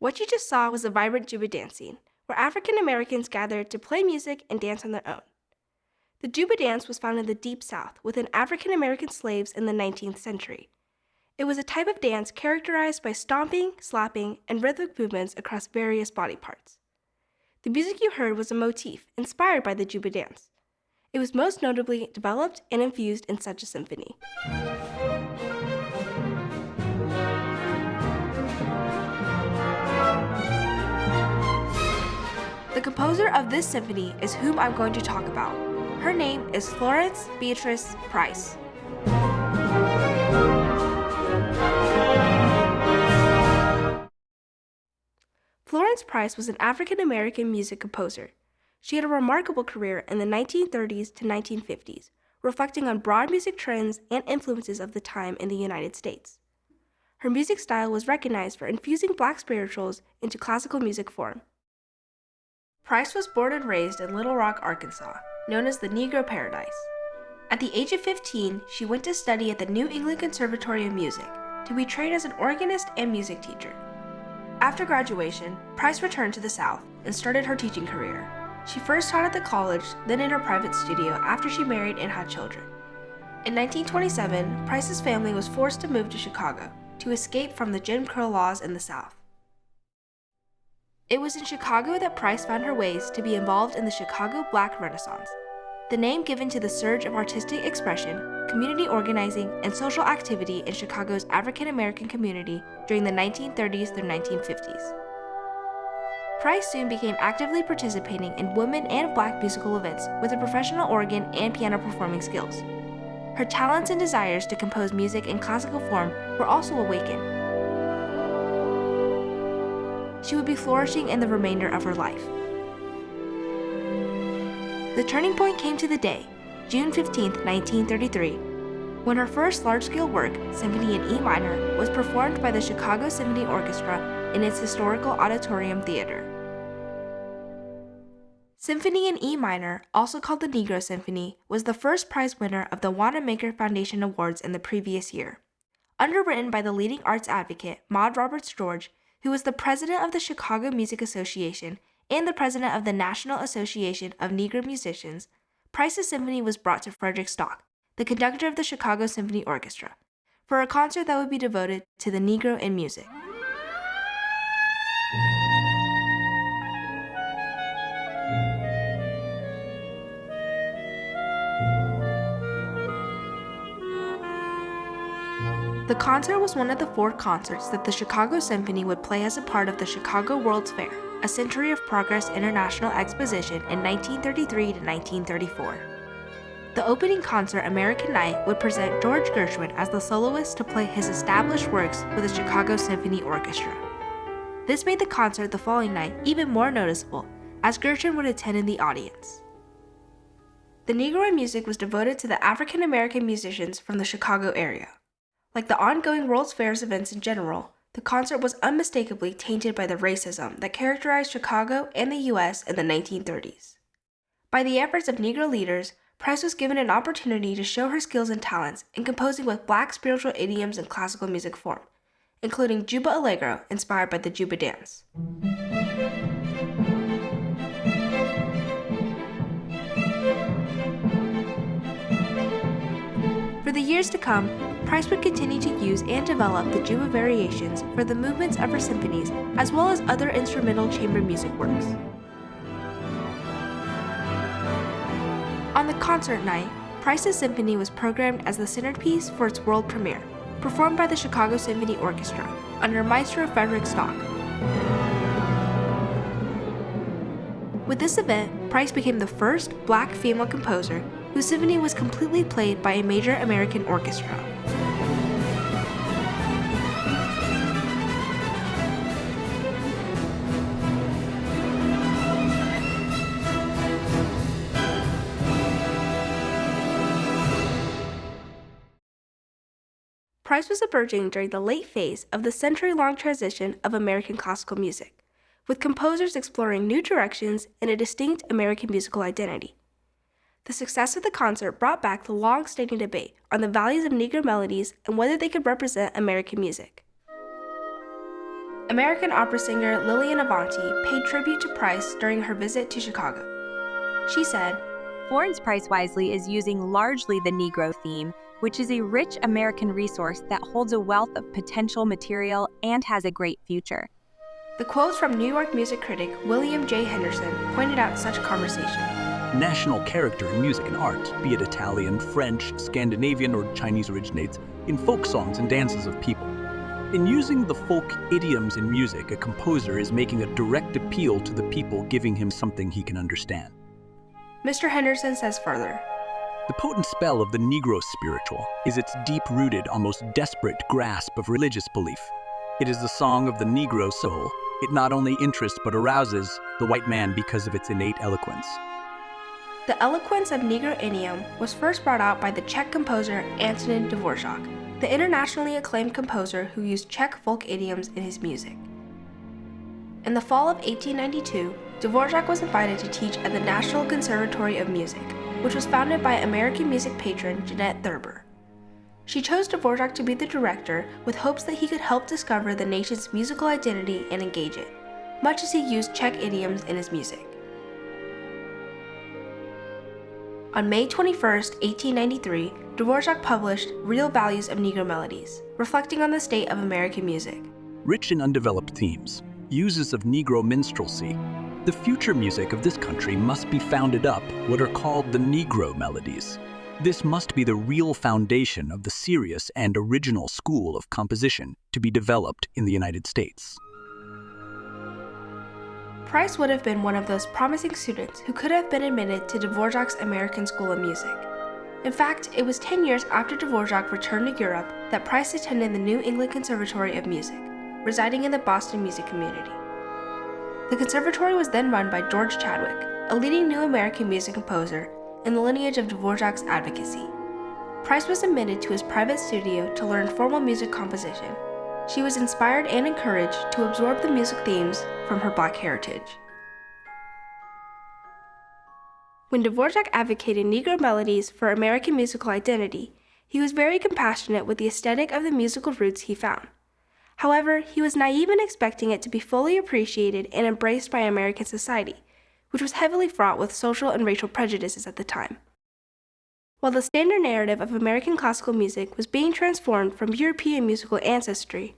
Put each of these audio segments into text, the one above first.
What you just saw was a vibrant Juba dance scene, where African Americans gathered to play music and dance on their own. The Juba dance was found in the Deep South within African American slaves in the 19th century. It was a type of dance characterized by stomping, slapping, and rhythmic movements across various body parts. The music you heard was a motif inspired by the Juba dance. It was most notably developed and infused in such a symphony. The composer of this symphony is whom I'm going to talk about. Her name is Florence Beatrice Price. Florence Price was an African-American music composer. She had a remarkable career in the 1930s to 1950s, reflecting on broad music trends and influences of the time in the United States. Her music style was recognized for infusing Black spirituals into classical music form. Price was born and raised in Little Rock, Arkansas, known as the Negro Paradise. At the age of 15, she went to study at the New England Conservatory of Music to be trained as an organist and music teacher. After graduation, Price returned to the South and started her teaching career. She first taught at the college, then in her private studio after she married and had children. In 1927, Price's family was forced to move to Chicago to escape from the Jim Crow laws in the South. It was in Chicago that Price found her ways to be involved in the Chicago Black Renaissance, the name given to the surge of artistic expression, community organizing, and social activity in Chicago's African American community during the 1930s through 1950s. Price soon became actively participating in women and Black musical events with a professional organ and piano performing skills. Her talents and desires to compose music in classical form were also awakened. She would be flourishing in the remainder of her life. The turning point came to the day, June 15, 1933, when her first large-scale work, Symphony in E minor, was performed by the Chicago Symphony Orchestra in its historical auditorium theater. Symphony in E minor, also called the Negro Symphony, was the first prize winner of the Wanamaker Foundation Awards in the previous year. Underwritten by the leading arts advocate, Maud Roberts George, who was the president of the Chicago Music Association and the president of the National Association of Negro Musicians, Price's symphony was brought to Frederick Stock, the conductor of the Chicago Symphony Orchestra, for a concert that would be devoted to the Negro in music. The concert was one of the 4 concerts that the Chicago Symphony would play as a part of the Chicago World's Fair, a Century of Progress International Exposition in 1933 to 1934. The opening concert, American Night, would present George Gershwin as the soloist to play his established works with the Chicago Symphony Orchestra. This made the concert the following night even more noticeable, as Gershwin would attend in the audience. The Negro in music was devoted to the African American musicians from the Chicago area. Like the ongoing World's Fairs events in general, the concert was unmistakably tainted by the racism that characterized Chicago and the U.S. in the 1930s. By the efforts of Negro leaders, Price was given an opportunity to show her skills and talents in composing with Black spiritual idioms and classical music form, including Juba Allegro, inspired by the Juba dance. For the years to come, Price would continue to use and develop the Juba variations for the movements of her symphonies, as well as other instrumental chamber music works. On the concert night, Price's symphony was programmed as the centerpiece for its world premiere, performed by the Chicago Symphony Orchestra under Maestro Frederick Stock. With this event, Price became the first Black female composer whose symphony was completely played by a major American orchestra. Price was emerging during the late phase of the century-long transition of American classical music, with composers exploring new directions and a distinct American musical identity. The success of the concert brought back the long-standing debate on the values of Negro melodies and whether they could represent American music. American opera singer Lillian Avanti paid tribute to Price during her visit to Chicago. She said, Florence Price Wisely is using largely the Negro theme, which is a rich American resource that holds a wealth of potential material and has a great future. The quotes from New York music critic William J. Henderson pointed out such conversation. National character in music and art, be it Italian, French, Scandinavian, or Chinese originates, in folk songs and dances of people. In using the folk idioms in music, a composer is making a direct appeal to the people, giving him something he can understand. Mr. Henderson says further, the potent spell of the Negro spiritual is its deep-rooted, almost desperate grasp of religious belief. It is the song of the Negro soul. It not only interests but arouses the white man because of its innate eloquence. The eloquence of Negro idiom was first brought out by the Czech composer Antonin Dvorak, the internationally acclaimed composer who used Czech folk idioms in his music. In the fall of 1892, Dvorak was invited to teach at the National Conservatory of Music, which was founded by American music patron Jeanette Thurber. She chose Dvorak to be the director with hopes that he could help discover the nation's musical identity and engage it, much as he used Czech idioms in his music. On May 21, 1893, Dvorak published Real Values of Negro Melodies, reflecting on the state of American music. Rich in undeveloped themes, uses of Negro minstrelsy, the future music of this country must be founded up what are called the Negro melodies. This must be the real foundation of the serious and original school of composition to be developed in the United States. Price would have been one of those promising students who could have been admitted to Dvorak's American School of Music. In fact, it was 10 years after Dvorak returned to Europe that Price attended the New England Conservatory of Music, residing in the Boston music community. The conservatory was then run by George Chadwick, a leading new American music composer in the lineage of Dvorak's advocacy. Price was admitted to his private studio to learn formal music composition. She was inspired and encouraged to absorb the music themes from her Black heritage. When Dvorak advocated Negro melodies for American musical identity, he was very compassionate with the aesthetic of the musical roots he found. However, he was naive in expecting it to be fully appreciated and embraced by American society, which was heavily fraught with social and racial prejudices at the time. While the standard narrative of American classical music was being transformed from European musical ancestry,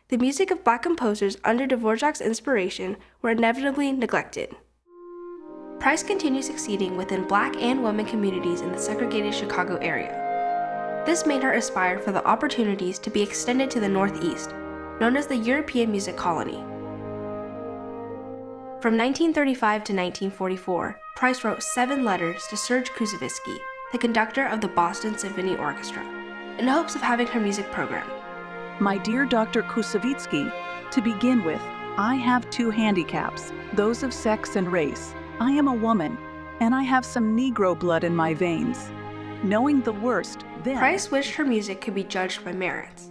the music of Black composers under Dvorak's inspiration were inevitably neglected. Price continued succeeding within Black and women communities in the segregated Chicago area. This made her aspire for the opportunities to be extended to the Northeast, known as the European Music Colony. From 1935 to 1944, Price wrote 7 letters to Serge Koussevitzky, the conductor of the Boston Symphony Orchestra, in hopes of having her music programmed. My dear Dr. Koussevitzky, to begin with, I have 2 handicaps, those of sex and race. I am a woman, and I have some Negro blood in my veins. Knowing the worst, then... Price wished her music could be judged by merits.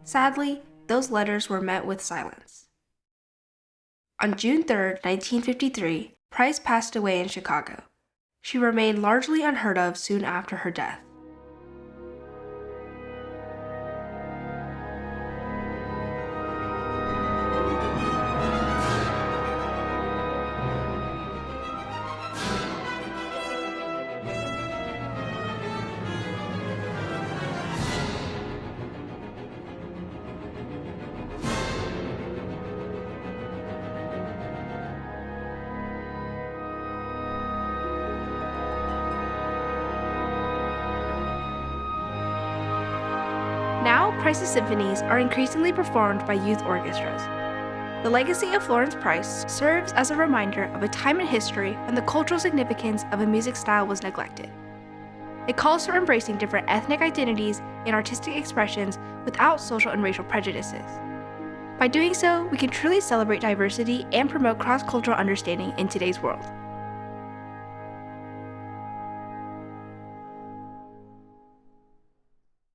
Sadly, those letters were met with silence. On June 3, 1953, Price passed away in Chicago. She remained largely unheard of soon after her death. Now, Price's symphonies are increasingly performed by youth orchestras. The legacy of Florence Price serves as a reminder of a time in history when the cultural significance of a music style was neglected. It calls for embracing different ethnic identities and artistic expressions without social and racial prejudices. By doing so, we can truly celebrate diversity and promote cross-cultural understanding in today's world.